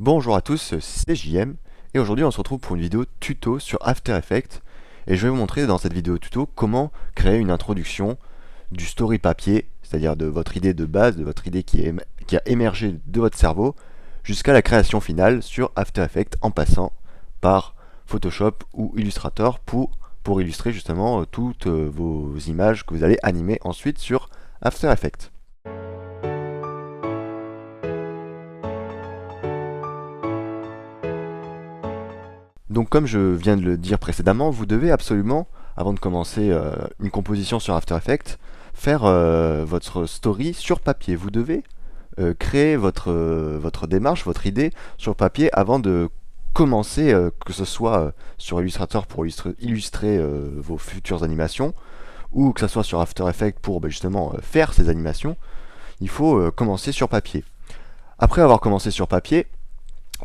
Bonjour à tous, c'est JM et aujourd'hui on se retrouve pour une vidéo tuto sur After Effects et je vais vous montrer dans cette vidéo tuto comment créer une introduction du story papier, c'est-à-dire de votre idée de base, de votre idée qui a émergé de votre cerveau jusqu'à la création finale sur After Effects en passant par Photoshop ou Illustrator pour illustrer justement toutes vos images que vous allez animer ensuite sur After Effects. Donc comme je viens de le dire précédemment, vous devez absolument, avant de commencer une composition sur After Effects, faire votre story sur papier. Vous devez créer votre démarche, votre idée sur papier avant de commencer, que ce soit sur Illustrator pour illustrer vos futures animations, ou que ce soit sur After Effects pour justement faire ces animations. Il faut commencer sur papier. Après avoir commencé sur papier,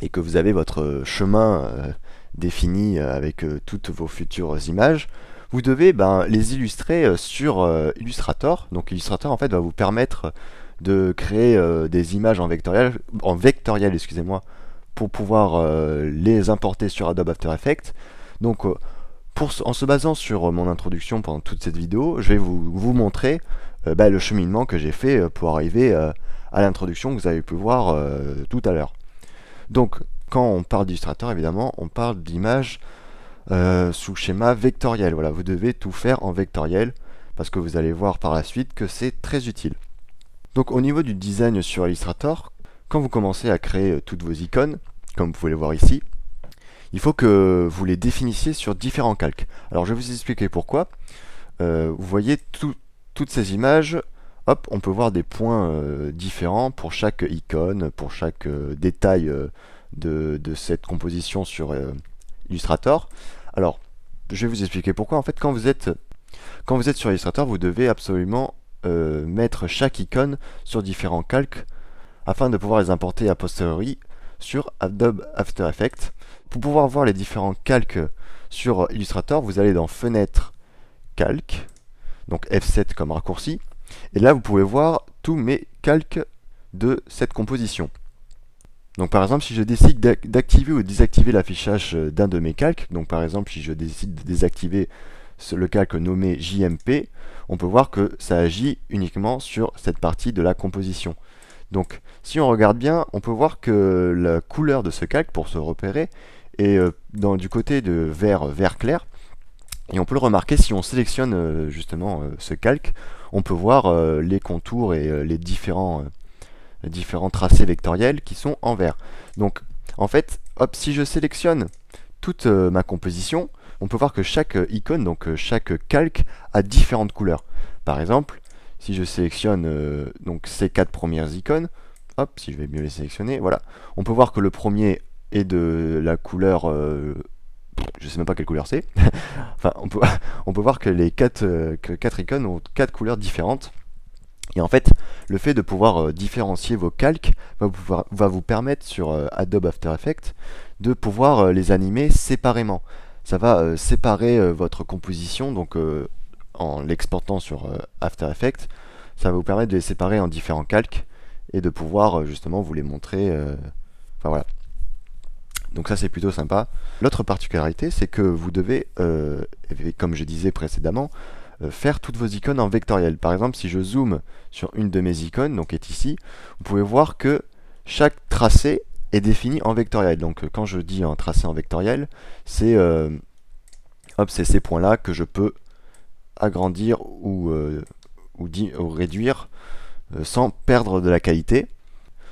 et que vous avez votre chemin défini avec toutes vos futures images, vous devez les illustrer sur Illustrator. Donc Illustrator en fait va vous permettre de créer des images en vectoriel, excusez-moi, pour pouvoir les importer sur Adobe After Effects. Donc en se basant sur mon introduction pendant toute cette vidéo, je vais vous montrer le cheminement que j'ai fait pour arriver à l'introduction que vous avez pu voir tout à l'heure. Donc, quand on parle d'Illustrator, évidemment, on parle d'images sous schéma vectoriel. Voilà, vous devez tout faire en vectoriel parce que vous allez voir par la suite que c'est très utile. Donc, au niveau du design sur Illustrator, quand vous commencez à créer toutes vos icônes, comme vous pouvez le voir ici, il faut que vous les définissiez sur différents calques. Alors, je vais vous expliquer pourquoi. Vous voyez toutes ces images. Hop, on peut voir des points différents pour chaque icône, pour chaque détail de cette composition sur Illustrator. Alors, je vais vous expliquer pourquoi. En fait, quand vous êtes sur Illustrator, vous devez absolument mettre chaque icône sur différents calques afin de pouvoir les importer a posteriori sur Adobe After Effects. Pour pouvoir voir les différents calques sur Illustrator, vous allez dans Fenêtre, Calque, donc F7 comme raccourci. Et là, vous pouvez voir tous mes calques de cette composition. Donc par exemple, si je décide d'activer ou désactiver l'affichage d'un de mes calques, donc par exemple si je décide de désactiver le calque nommé JMP, on peut voir que ça agit uniquement sur cette partie de la composition. Donc si on regarde bien, on peut voir que la couleur de ce calque, pour se repérer, est du côté de vert clair. Et on peut le remarquer si on sélectionne justement ce calque, on peut voir les contours et les différents tracés vectoriels qui sont en vert. Donc en fait, hop, si je sélectionne toute ma composition, on peut voir que chaque icône, donc chaque calque, a différentes couleurs. Par exemple, si je sélectionne donc ces 4 premières icônes, hop, si je vais mieux les sélectionner, voilà, on peut voir que le premier est de la couleur je sais même pas quelle couleur c'est. Enfin, on peut voir que les 4 icônes ont 4 couleurs différentes. Et en fait, le fait de pouvoir différencier vos calques va vous permettre sur Adobe After Effects de pouvoir les animer séparément. Ça va séparer votre composition, donc en l'exportant sur After Effects, ça va vous permettre de les séparer en différents calques et de pouvoir justement vous les montrer. Enfin voilà. Donc ça c'est plutôt sympa. L'autre particularité c'est que vous devez, comme je disais précédemment, faire toutes vos icônes en vectoriel. Par exemple si je zoome sur une de mes icônes, donc est ici, vous pouvez voir que chaque tracé est défini en vectoriel. Donc quand je dis un tracé en vectoriel, c'est ces points là que je peux agrandir ou réduire sans perdre de la qualité.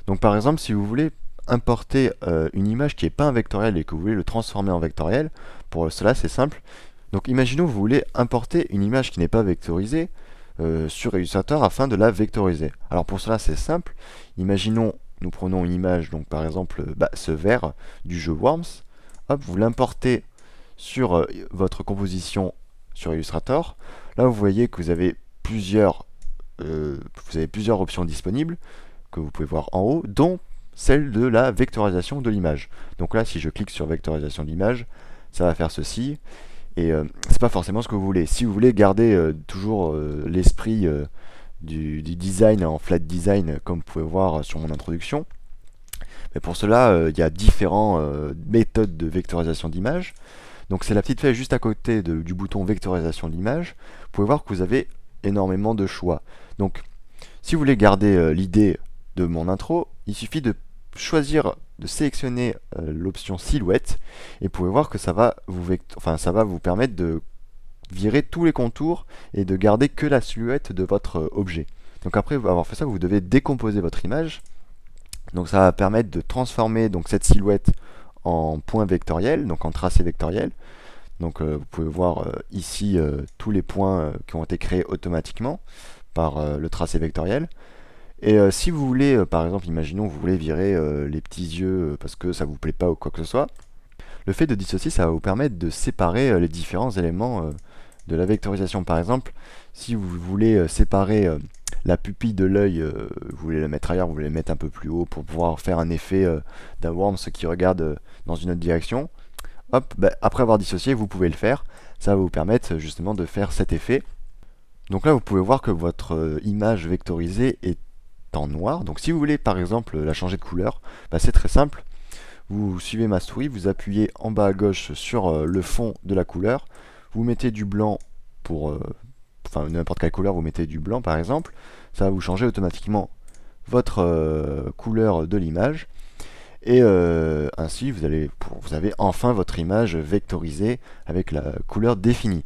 Donc par exemple si vous voulez importer une image qui n'est pas un vectoriel et que vous voulez le transformer en vectoriel, pour cela c'est simple. Donc imaginons que vous voulez importer une image qui n'est pas vectorisée sur Illustrator afin de la vectoriser. Alors pour cela c'est simple, imaginons nous prenons une image, donc par exemple ce vert du jeu Worms, hop, vous l'importez sur votre composition sur Illustrator. Là vous voyez que vous avez plusieurs options disponibles que vous pouvez voir en haut, dont celle de la vectorisation de l'image. Donc là, si je clique sur vectorisation de l'image, ça va faire ceci. Et c'est pas forcément ce que vous voulez. Si vous voulez garder toujours l'esprit du design en flat design, comme vous pouvez voir sur mon introduction, Mais pour cela, il y a différentes méthodes de vectorisation d'image. Donc c'est la petite flèche juste à côté du bouton vectorisation d'image. Vous pouvez voir que vous avez énormément de choix. Donc si vous voulez garder l'idée de mon intro, il suffit de choisir, de sélectionner l'option silhouette, et vous pouvez voir que ça va vous permettre de virer tous les contours et de garder que la silhouette de votre objet. Donc après avoir fait ça, vous devez décomposer votre image. Donc ça va permettre de transformer donc cette silhouette en point vectoriel, donc en tracé vectoriel. Donc vous pouvez voir ici tous les points qui ont été créés automatiquement par le tracé vectoriel. Et si vous voulez, par exemple, imaginons vous voulez virer les petits yeux parce que ça vous plaît pas ou quoi que ce soit, le fait de dissocier, ça va vous permettre de séparer les différents éléments de la vectorisation. Par exemple, si vous voulez séparer la pupille de l'œil, vous voulez la mettre ailleurs, vous voulez la mettre un peu plus haut pour pouvoir faire un effet d'un worm qui regarde dans une autre direction, hop, après avoir dissocié, vous pouvez le faire. Ça va vous permettre justement de faire cet effet. Donc là, vous pouvez voir que votre image vectorisée est en noir. Donc si vous voulez par exemple la changer de couleur, c'est très simple. Vous suivez ma souris, vous appuyez en bas à gauche sur le fond de la couleur, vous mettez du blanc pour, n'importe quelle couleur, vous mettez du blanc par exemple, ça va vous changer automatiquement votre couleur de l'image, et ainsi vous avez enfin votre image vectorisée avec la couleur définie.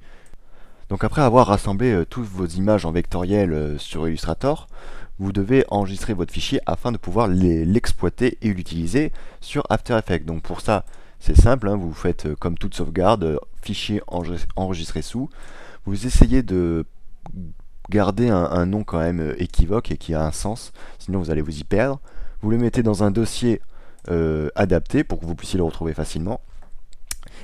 Donc après avoir rassemblé toutes vos images en vectoriel sur Illustrator, vous devez enregistrer votre fichier afin de pouvoir l'exploiter et l'utiliser sur After Effects. Donc pour ça, c'est simple, hein, vous faites comme toute sauvegarde, fichier enregistré sous. Vous essayez de garder un nom quand même équivoque et qui a un sens, sinon vous allez vous y perdre. Vous le mettez dans un dossier adapté pour que vous puissiez le retrouver facilement.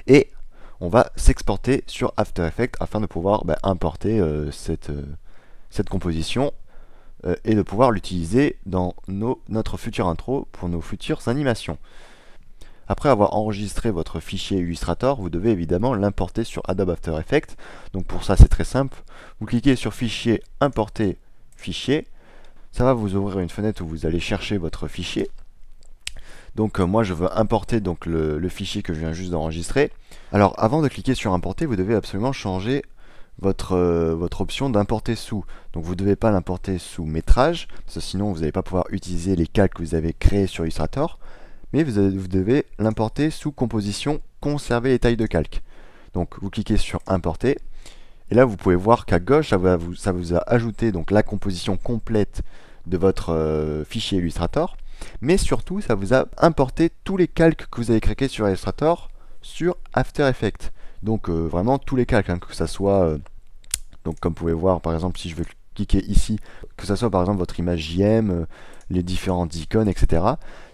Et on va s'exporter sur After Effects afin de pouvoir importer cette composition et de pouvoir l'utiliser dans notre future intro pour nos futures animations. Après avoir enregistré votre fichier Illustrator, vous devez évidemment l'importer sur Adobe After Effects. Donc pour ça c'est très simple, vous cliquez sur Fichier, Importer fichier. Ça va vous ouvrir une fenêtre où vous allez chercher votre fichier. Donc moi je veux importer donc le fichier que je viens juste d'enregistrer. Alors avant de cliquer sur Importer, vous devez absolument changer votre option d'importer sous. Donc vous ne devez pas l'importer sous métrage, parce que sinon vous n'allez pas pouvoir utiliser les calques que vous avez créés sur Illustrator, mais vous devez l'importer sous composition, conserver les tailles de calque. Donc vous cliquez sur Importer, et là vous pouvez voir qu'à gauche ça vous a ajouté donc la composition complète de votre fichier Illustrator, mais surtout ça vous a importé tous les calques que vous avez créés sur Illustrator sur After Effects. Donc vraiment tous les calques, hein, que ça soit, donc comme vous pouvez voir par exemple si je veux cliquer ici, que ça soit par exemple votre image JM, les différentes icônes, etc.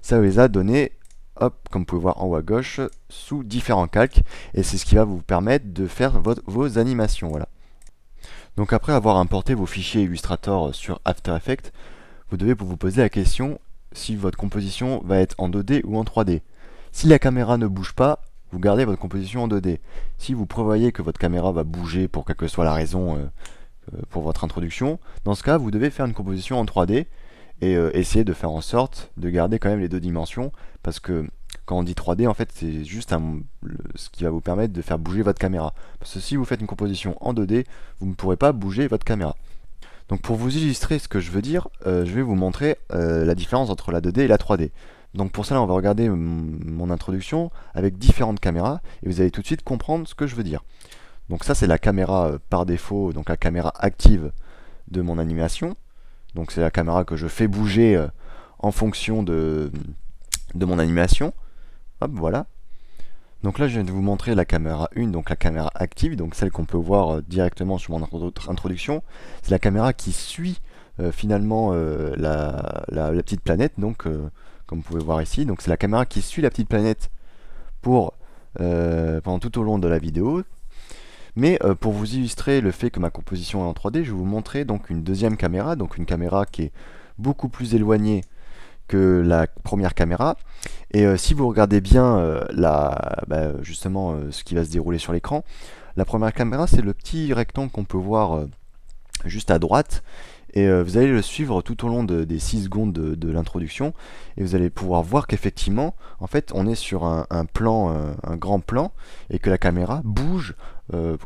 Ça les a donnés, hop, comme vous pouvez voir en haut à gauche, sous différents calques, et c'est ce qui va vous permettre de faire vos animations. Voilà. Donc après avoir importé vos fichiers Illustrator sur After Effects, vous devez vous poser la question si votre composition va être en 2D ou en 3D. Si la caméra ne bouge pas, vous gardez votre composition en 2D. Si vous prévoyez que votre caméra va bouger pour quelle que soit la raison pour votre introduction, dans ce cas, vous devez faire une composition en 3D et essayer de faire en sorte de garder quand même les deux dimensions, parce que quand on dit 3D, en fait, c'est juste ce qui va vous permettre de faire bouger votre caméra. Parce que si vous faites une composition en 2D, vous ne pourrez pas bouger votre caméra. Donc pour vous illustrer ce que je veux dire, je vais vous montrer la différence entre la 2D et la 3D. Donc pour cela, on va regarder mon introduction avec différentes caméras et vous allez tout de suite comprendre ce que je veux dire. Donc ça, c'est la caméra par défaut, donc la caméra active de mon animation. Donc c'est la caméra que je fais bouger en fonction de mon animation. Hop, voilà. Donc là, je viens de vous montrer la caméra 1, donc la caméra active, donc celle qu'on peut voir directement sur mon introduction. C'est la caméra qui suit finalement la petite planète, donc comme vous pouvez voir ici. Donc c'est la caméra qui suit la petite planète pendant tout au long de la vidéo. Mais pour vous illustrer le fait que ma composition est en 3D, je vais vous montrer donc une deuxième caméra, donc une caméra qui est beaucoup plus éloignée que la première caméra. Et si vous regardez bien justement ce qui va se dérouler sur l'écran, la première caméra c'est le petit rectangle qu'on peut voir juste à droite, Et vous allez le suivre tout au long des 6 secondes de l'introduction, et vous allez pouvoir voir qu'effectivement, en fait, on est sur un plan, un grand plan, et que la caméra bouge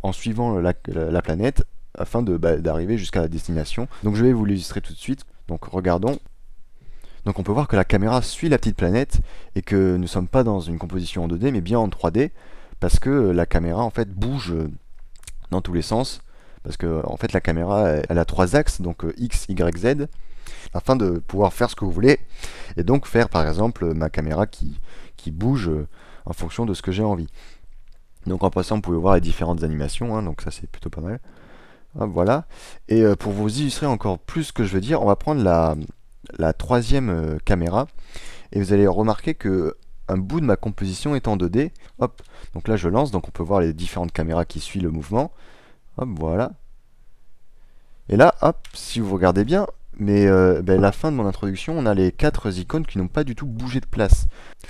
en suivant la planète afin d'arriver jusqu'à la destination. Donc je vais vous l'illustrer tout de suite. Donc regardons. Donc on peut voir que la caméra suit la petite planète et que nous ne sommes pas dans une composition en 2D mais bien en 3D, parce que la caméra en fait bouge dans tous les sens, parce que en fait la caméra elle a 3 axes, donc X, Y, Z, afin de pouvoir faire ce que vous voulez, et donc faire par exemple ma caméra qui bouge en fonction de ce que j'ai envie. Donc en passant vous pouvez voir les différentes animations, hein, donc ça c'est plutôt pas mal. Hop, voilà. Et pour vous illustrer encore plus ce que je veux dire, on va prendre la troisième caméra, et vous allez remarquer que un bout de ma composition est en 2D. Hop, donc là je lance, donc on peut voir les différentes caméras qui suivent le mouvement. Hop, voilà. Et là, hop, si vous regardez bien, mais la fin de mon introduction, on a les 4 icônes qui n'ont pas du tout bougé de place.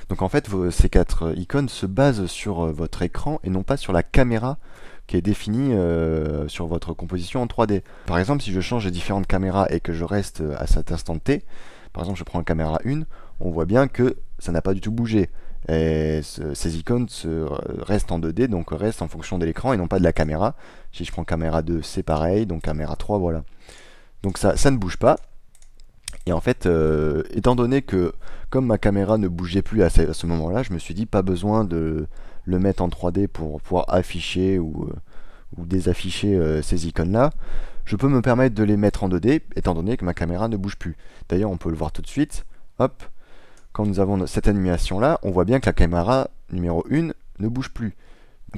Donc en fait, ces 4 icônes se basent sur votre écran et non pas sur la caméra qui est définie sur votre composition en 3D. Par exemple, si je change les différentes caméras et que je reste à cet instant T, par exemple je prends la caméra 1, on voit bien que ça n'a pas du tout bougé. Et ces icônes restent en 2D, donc restent en fonction de l'écran et non pas de la caméra. Si je prends caméra 2, c'est pareil, donc caméra 3, voilà. Donc ça ne bouge pas. Et en fait, étant donné que comme ma caméra ne bougeait plus à ce moment-là, je me suis dit pas besoin de le mettre en 3D pour pouvoir afficher ou désafficher ces icônes-là. Je peux me permettre de les mettre en 2D, étant donné que ma caméra ne bouge plus. D'ailleurs, on peut le voir tout de suite. Hop, quand nous avons cette animation-là, on voit bien que la caméra numéro 1 ne bouge plus.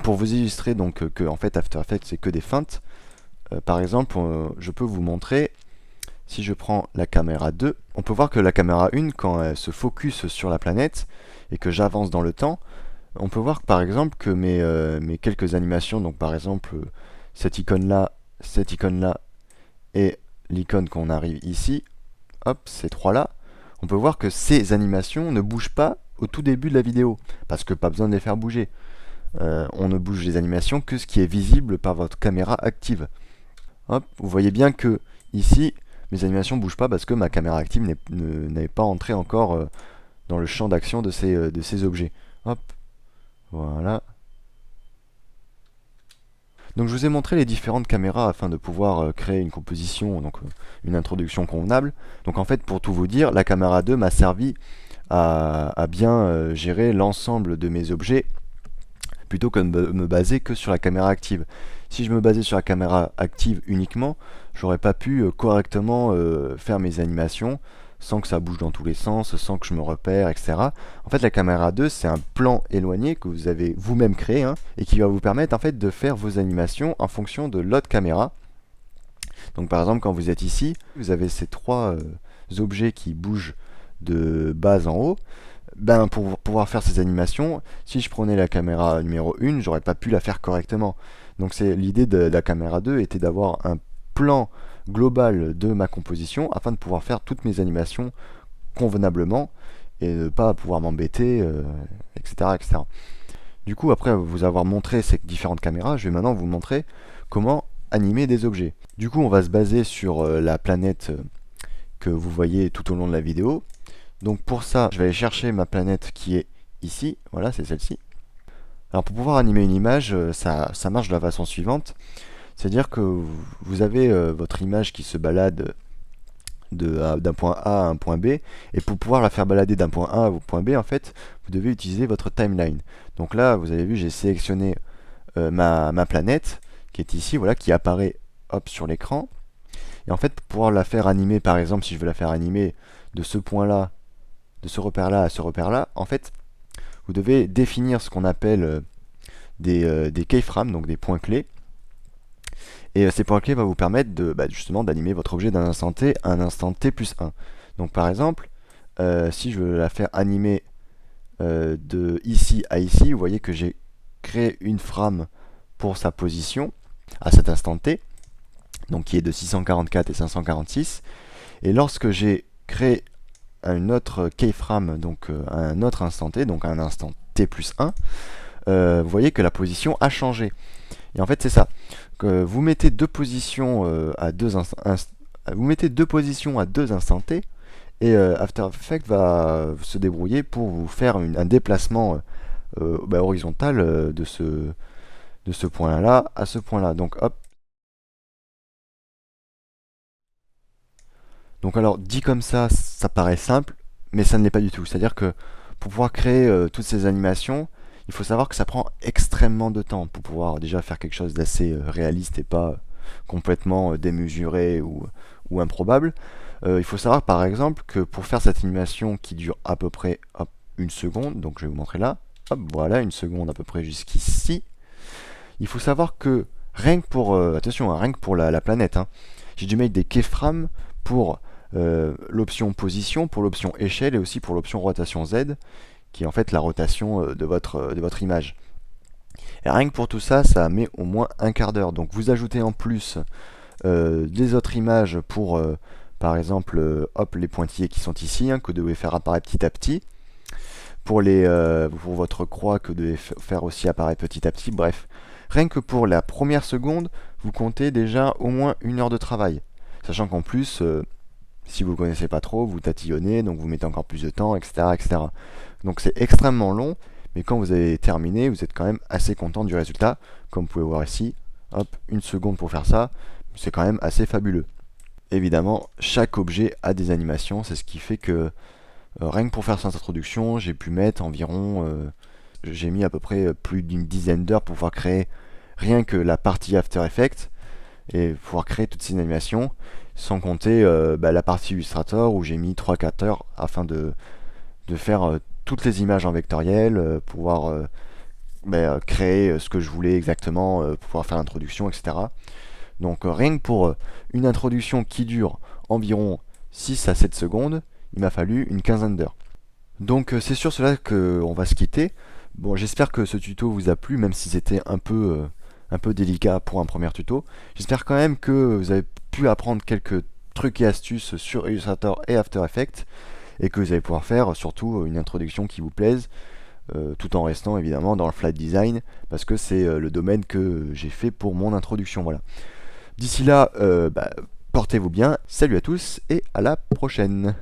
Pour vous illustrer donc que en fait After Effects c'est que des feintes, par exemple, je peux vous montrer, si je prends la caméra 2, on peut voir que la caméra 1, quand elle se focus sur la planète et que j'avance dans le temps, on peut voir par exemple que mes quelques animations, donc par exemple cette icône-là et l'icône qu'on arrive ici, hop, ces trois-là, on peut voir que ces animations ne bougent pas au tout début de la vidéo, parce que pas besoin de les faire bouger. On ne bouge les animations que ce qui est visible par votre caméra active. Hop, vous voyez bien que ici, mes animations ne bougent pas parce que ma caméra active n'avait pas entré encore dans le champ d'action de ces objets. Hop, voilà. Donc je vous ai montré les différentes caméras afin de pouvoir créer une composition, donc une introduction convenable. Donc en fait, pour tout vous dire, la caméra 2 m'a servi à bien gérer l'ensemble de mes objets plutôt que de me baser que sur la caméra active. Si je me basais sur la caméra active uniquement, j'aurais pas pu correctement faire mes animations sans que ça bouge dans tous les sens, sans que je me repère, etc. En fait, la caméra 2, c'est un plan éloigné que vous avez vous-même créé, hein, et qui va vous permettre en fait de faire vos animations en fonction de l'autre caméra. Donc par exemple, quand vous êtes ici, vous avez ces 3 objets qui bougent de bas en haut. Ben, pour pouvoir faire ces animations, si je prenais la caméra numéro 1, j'aurais pas pu la faire correctement. Donc c'est l'idée de la caméra 2 était d'avoir un plan global de ma composition afin de pouvoir faire toutes mes animations convenablement et ne pas pouvoir m'embêter, etc., etc. Du coup, après vous avoir montré ces différentes caméras, je vais maintenant vous montrer comment animer des objets. Du coup, on va se baser sur la planète que vous voyez tout au long de la vidéo. Donc pour ça, je vais aller chercher ma planète qui est ici, voilà, c'est celle-ci. Alors pour pouvoir animer une image, ça marche de la façon suivante. C'est-à-dire que vous avez votre image qui se balade d'un point A à un point B, et pour pouvoir la faire balader d'un point A au point B, en fait, vous devez utiliser votre timeline. Donc là, vous avez vu, j'ai sélectionné ma planète, qui est ici, voilà, qui apparaît hop, sur l'écran. Et en fait, pour pouvoir la faire animer, par exemple, si je veux la faire animer de ce point-là, de ce repère-là à ce repère-là, en fait, vous devez définir ce qu'on appelle des keyframes, donc des points clés. Et ces points clés vont vous permettre justement d'animer votre objet d'un instant T à un instant T plus 1. Donc par exemple, si je veux la faire animer de ici à ici, vous voyez que j'ai créé une frame pour sa position à cet instant T, donc qui est de 644 et 546. Et lorsque j'ai créé un autre keyframe, donc à un autre instant T, donc à un instant T plus 1, vous voyez que la position a changé. Et en fait c'est ça, que vous mettez deux positions à vous mettez deux positions à deux instants T, et After Effects va se débrouiller pour vous faire un déplacement horizontal de ce point-là à ce point-là. Donc hop. Donc alors dit comme ça paraît simple, mais ça ne l'est pas du tout. C'est-à-dire que pour pouvoir créer toutes ces animations, il faut savoir que ça prend extrêmement de temps pour pouvoir déjà faire quelque chose d'assez réaliste et pas complètement démesuré ou improbable. Il faut savoir par exemple que pour faire cette animation qui dure à peu près hop, une seconde, donc je vais vous montrer là, hop, voilà, une seconde à peu près jusqu'ici, il faut savoir que rien que pour, attention, hein, rien que pour la planète, hein, j'ai dû mettre des keyframes pour l'option position, pour l'option échelle et aussi pour l'option rotation Z, qui est en fait la rotation de votre image. Et rien que pour tout ça, ça met au moins un quart d'heure. Donc vous ajoutez en plus des autres images pour, par exemple, hop, les pointillés qui sont ici, hein, que vous devez faire apparaître petit à petit. Pour votre croix que vous devez faire aussi apparaître petit à petit. Bref, rien que pour la première seconde, vous comptez déjà au moins une heure de travail. Sachant qu'en plus, si vous ne connaissez pas trop, vous tatillonnez, donc vous mettez encore plus de temps, etc. etc. Donc c'est extrêmement long, mais quand vous avez terminé, vous êtes quand même assez content du résultat. Comme vous pouvez voir ici, hop, une seconde pour faire ça, c'est quand même assez fabuleux. Évidemment, chaque objet a des animations, c'est ce qui fait que rien que pour faire cette introduction, j'ai pu mettre environ, j'ai mis à peu près plus d'une dizaine d'heures pour pouvoir créer rien que la partie After Effects et pouvoir créer toutes ces animations, sans compter la partie Illustrator où j'ai mis 3-4 heures afin de faire toutes les images en vectoriel, pouvoir créer ce que je voulais exactement, pouvoir faire l'introduction, etc. Donc rien que pour une introduction qui dure environ 6 à 7 secondes, il m'a fallu une quinzaine d'heures. Donc c'est sur cela qu'on va se quitter. Bon, j'espère que ce tuto vous a plu, même si c'était un peu délicat pour un premier tuto. J'espère quand même que vous avez pu apprendre quelques trucs et astuces sur Illustrator et After Effects, et que vous allez pouvoir faire surtout une introduction qui vous plaise, tout en restant évidemment dans le flat design, parce que c'est le domaine que j'ai fait pour mon introduction. Voilà. D'ici là, portez-vous bien, salut à tous et à la prochaine.